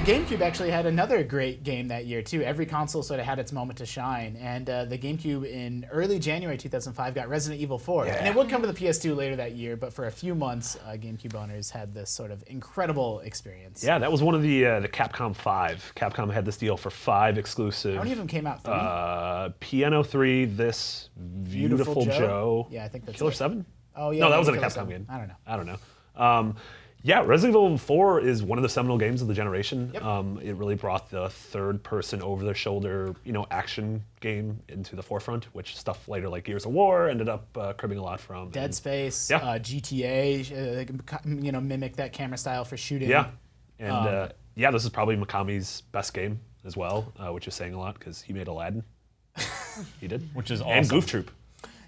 the GameCube actually had another great game that year too. Every console sort of had its moment to shine, and the GameCube in early January 2005 got Resident Evil 4. And it would come to the PS2 later that year, but for a few months, GameCube owners had this sort of incredible experience. Yeah, that was one of the Capcom 5. Capcom had this deal for 5 exclusive. How many of them came out? 3? Piano 3, this, Beautiful Joe. Yeah, I think that's Killer it. 7? Oh yeah. No, that wasn't a Killer Capcom 7. game. I don't know. Yeah, Resident Evil 4 is one of the seminal games of the generation. Yep. It really brought the third-person, over-the-shoulder, action game into the forefront, which stuff later like Gears of War ended up cribbing a lot from. Dead Space, Yeah. GTA, mimic that camera style for shooting. Yeah, and this is probably Mikami's best game as well, which is saying a lot because he made Aladdin. He did, which is awesome. And Goof Troop.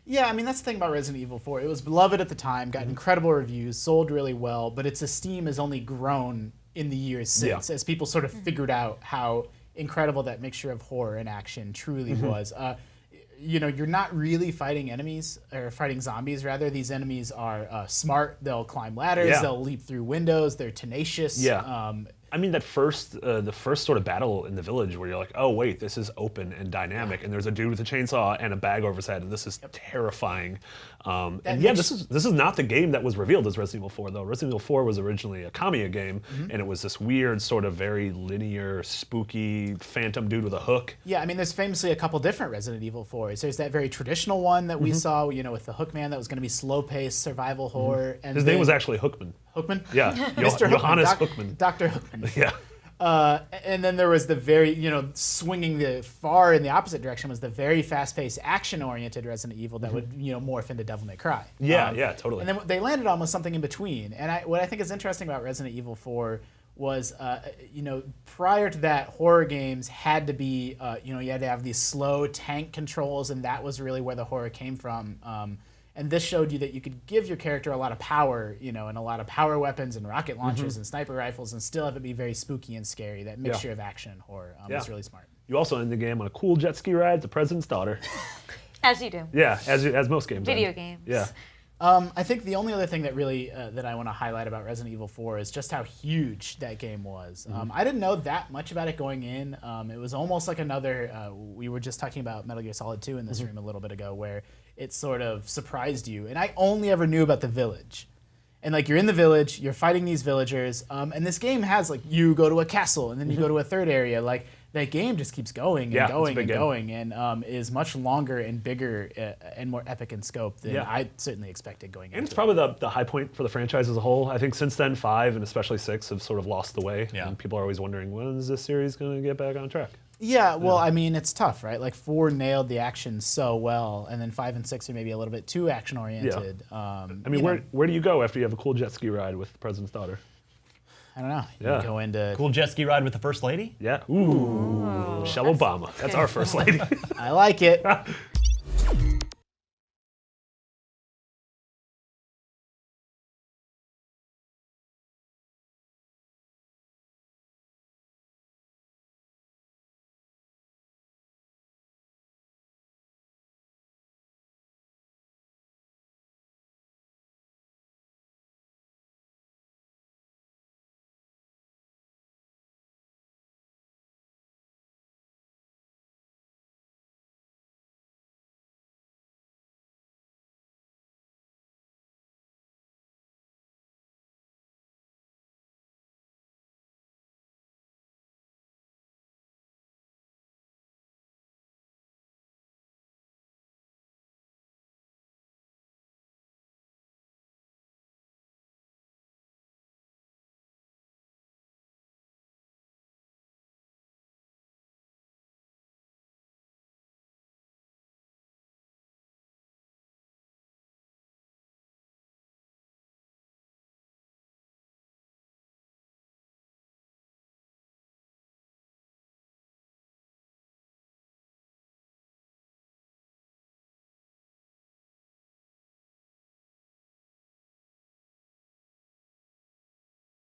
Yeah, I mean, that's the thing about Resident Evil 4. It was beloved at the time, got incredible reviews, sold really well, but its esteem has only grown in the years since as people sort of figured out how incredible that mixture of horror and action truly was. You're not really fighting enemies, or fighting zombies, rather. These enemies are smart. They'll climb ladders. They'll leap through windows. They're tenacious. Yeah. I mean, the first sort of battle in the village where you're like, oh, wait, this is open and dynamic, and there's a dude with a chainsaw and a bag over his head, and this is terrifying. This is not the game that was revealed as Resident Evil 4, though. Resident Evil 4 was originally a Kamiya game, and it was this weird, sort of very linear, spooky phantom dude with a hook. Yeah, I mean, there's famously a couple different Resident Evil 4s. There's that very traditional one that we saw, with the Hookman that was going to be slow-paced survival horror. And his name was actually Hookman. Hookman? Yeah, Mr. Johannes Hookman. Dr. Hookman. Yeah. And then there was the very, swinging the far in the opposite direction was the very fast-paced, action-oriented Resident Evil that would, morph into Devil May Cry. Yeah, totally. And then they landed almost something in between. And what I think is interesting about Resident Evil 4 was, prior to that, horror games had to be, you had to have these slow tank controls, and that was really where the horror came from. And this showed you that you could give your character a lot of power, and a lot of power weapons and rocket launchers and sniper rifles and still have it be very spooky and scary. That mixture of action and horror is really smart. You also end the game on a cool jet ski ride, the President's Daughter. As you do. Yeah, as most games Video end. games. Yeah. I think the only other thing that really that I want to highlight about Resident Evil 4 is just how huge that game was. I didn't know that much about it going in. It was almost like another, we were just talking about Metal Gear Solid 2 in this room a little bit ago, where it sort of surprised you. And I only ever knew about the village. And you're in the village, you're fighting these villagers, and this game has you go to a castle and then you go to a third area. That game just keeps going and going and going, and is much longer and bigger and more epic in scope than I certainly expected going into it. And it's probably the high point for the franchise as a whole. I think since then, 5 and especially 6 have sort of lost the way. Yeah. And people are always wondering, when is this series going to get back on track? Yeah, well, I mean, it's tough, right? 4 nailed the action so well, and then 5 and 6 are maybe a little bit too action-oriented. I mean, where do you go after you have a cool jet ski ride with the President's Daughter? I don't know. You go into... Cool jet ski ride with the First Lady? Yeah. Ooh. Michelle Obama. That's our First Lady. I like it.